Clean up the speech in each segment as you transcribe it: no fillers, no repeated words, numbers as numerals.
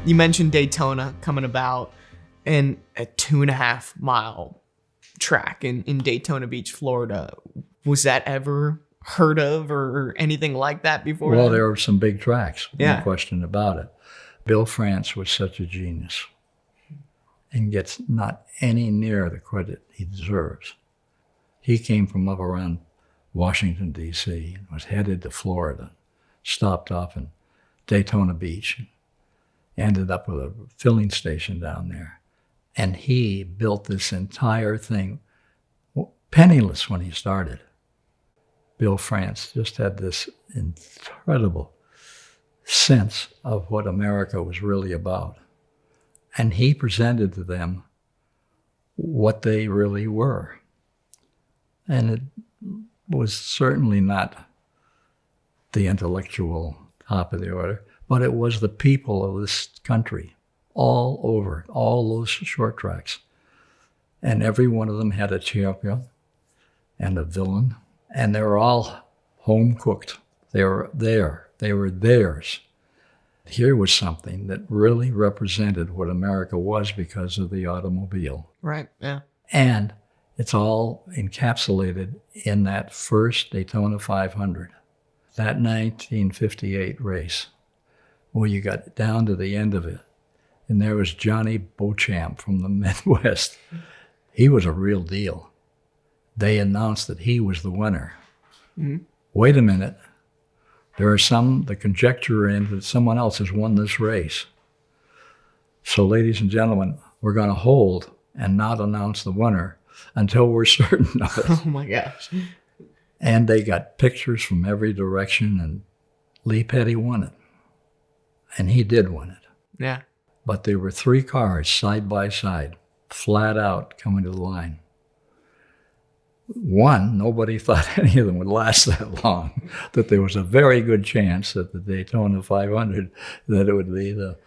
You mentioned Daytona coming about and a 2.5 mile track in Daytona Beach, Florida. Was that ever heard of or anything like that before? Well, then? there were some big tracks, Yeah. no question about it. Bill France was such a genius and gets not any near the credit he deserves. He came from up around Washington, D.C., and was headed to Florida, stopped off in Daytona Beach, ended up with a filling station down there. And he built this entire thing penniless when he started. Bill France just had this incredible sense of what America was really about. And he presented to them what they really were. And it was certainly not the intellectual top of the order, but it was the people of this country all over, all those short tracks. And every one of them had a champion and a villain, and they were all home cooked. They were there. They were theirs. Here was something that really represented what America was because of the automobile. Right, yeah. And it's all encapsulated in that first Daytona 500, that 1958 race, where you got down to the end of it, and there was Johnny Beauchamp from the Midwest. He was a real deal. They announced that he was the winner. Mm-hmm. Wait a minute. The conjecture in that someone else has won this race. So, ladies and gentlemen, we're going to hold and not announce the winner until we're certain of it. Oh my gosh. And they got pictures from every direction, and Lee Petty won it. And he did win it. Yeah. But there were 3 cars side by side, flat out coming to the line. One, nobody thought any of them would last that long, that there was a very good chance that the Daytona 500, that it would be the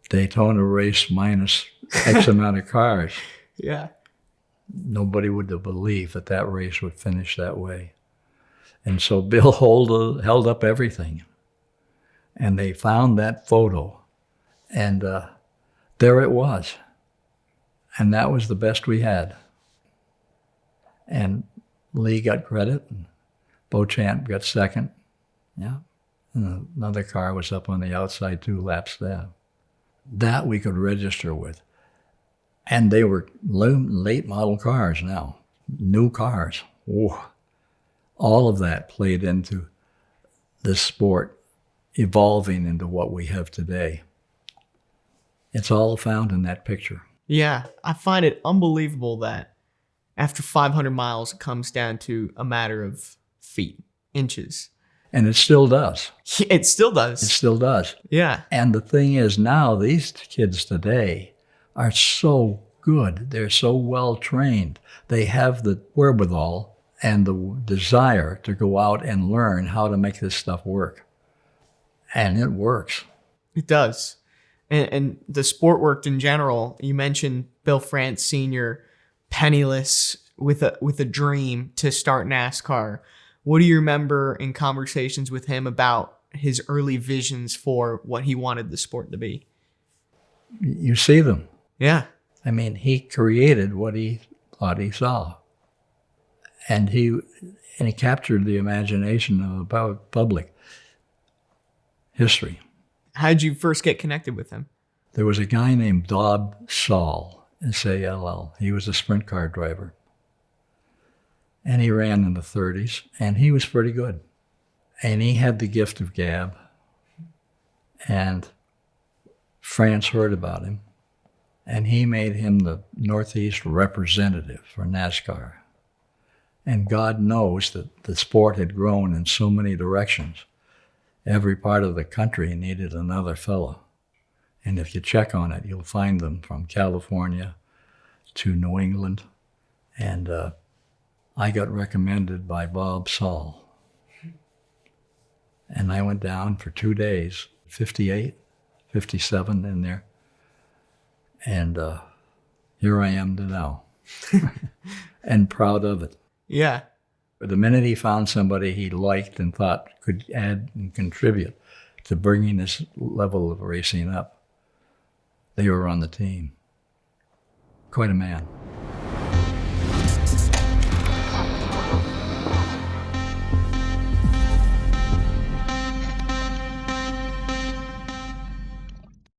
Daytona race minus X amount of cars. Yeah. Nobody would have believed that that race would finish that way. And so Bill held up everything. And they found that photo. And there it was. And that was the best we had. And Lee got credit, and Beauchamp got second. Yeah. And another car was up on the outside 2 laps there. That we could register with. And they were late model cars now, new cars. Whoa. All of that played into this sport evolving into what we have today. It's all found in that picture. Yeah, I find it unbelievable that after 500 miles, it comes down to a matter of feet, inches. And it still does. It still does. It still does. Yeah. And the thing is now, these kids today are so good. They're so well trained. They have the wherewithal and the desire to go out and learn how to make this stuff work. And it works. It does. And the sport worked in general. You mentioned Bill France Sr., penniless with a dream to start NASCAR. What do you remember in conversations with him about his early visions for what he wanted the sport to be? You see them. Yeah. I mean, he created what he thought he saw. And he captured the imagination of the public. History. How did you first get connected with him? There was a guy named Bob Saul, S-A-L-L. He was a sprint car driver. And he ran in the 30s, and he was pretty good. And he had the gift of gab. And France heard about him, and he made him the Northeast representative for NASCAR. And God knows that the sport had grown in so many directions. Every part of the country needed another fellow. And if you check on it, you'll find them from California to New England. And I got recommended by Bob Saul. And I went down for 2 days, 58, 57 in there. And here I am now. And proud of it. Yeah. But the minute he found somebody he liked and thought could add and contribute to bringing this level of racing up, They were on the team. Quite a man.